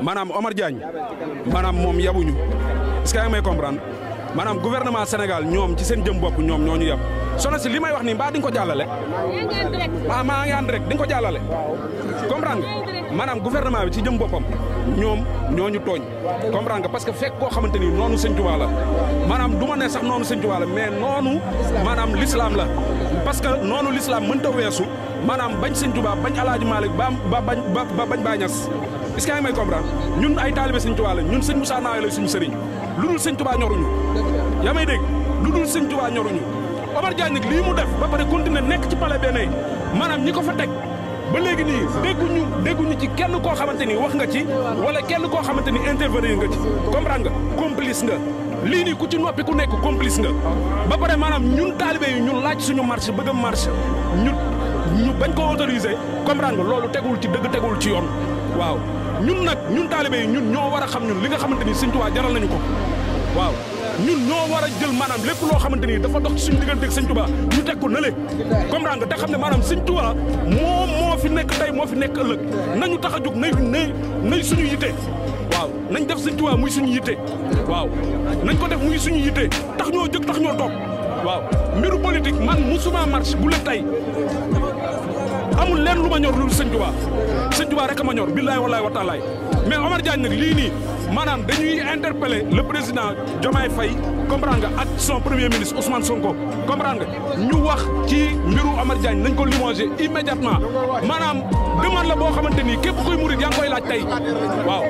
maanaam Omar Diagne maanaam moom yabuñu est-ce que yaa ngi may comprendre maanaam gouvernement Sénégal ñoom ci seen jëm bopp ñoom ñoo ñu yab soxna si li may wax nii mbaa di nga ko jàllale. maa ngi ànd rek di nga ko jàllale. comprendre nga maanaam gouvernement bi ci jëm boppam ñoom ñoo ñu tooñ. comprendre nga parce que fekk koo xamante ni noonu Sëñ Tuubaa la maanaam du ma ne sax noonu Sëñ Tuubaa la mais noonu maanaam l'islam la parce que noonu l'islam mënta weesu maanaam bañ Sëñ Tuubaa bañ Alaaji Maalik ba bañ Baay Ñas est-ce que yaa ngi may comprendre ñun ay taalibe Sëñ Tuubaa la ñun Sëñ Moussa Nawaye la suñu sëriñ lu dul Sëñ Tuubaa ñoruñu yaa may dégg lu dul Sëñ Tuubaa ñoruñu Omar Diagne nag lii mu def ba pare continuer nekk ci palais benn maanaam ñi ko fa teg ba léegi nii dégguñu ci kenn koo xamante ni wax nga ci wala kenn koo xamante ni intervenir nga ci comprendre nga complice nga lii nii ku ci noppi ku nekk complice nga ba pare maanaam ñun taalibe yi ñun laaj suñu marche bëgg a marche ñu bañ ko autoriser comprendre nga loolu tegul ci dëgg tegul ci yoon waaw ñun taalibe yi ñun ñoo war a xam ñun li nga xamante ni Sëñ Tuubaa jaral nañu ko waaw ñun ñoo war a jël maanaam lépp loo xamante ni dafa dox ci suñu diggante ak Sëñ Tuubaa ñu teg ko nële comprendre nga te xam ne maanaam Sëñ Tuubaa moo fi nekk tey moo fi nekk ëllëg nañu tax a jóg nay suñu yitte waaw nañ def Sëñ Tuubaa muy suñu yitte waaw nañ ko def muy suñu yitte tax ñoo jóg tax ñoo toog waaw mbiru politique man musuma marche bu la tey amul leen lu ma ñor lu Sëñ Tuubaa rek a ma ñor billaay wallaay wa taalaay mais Omar Diagne nag lii nii maanaam dañuy interpeller le président Diomaye Faye comprendre nga ak son premier ministre Ousmane Sonko comprendre nga ñu wax ci mbiru Omar Diagne nañ ko limoger immédiatement maanaam demande la boo xamante ni képp kuy murid yaa ngi koy laaj tey waaw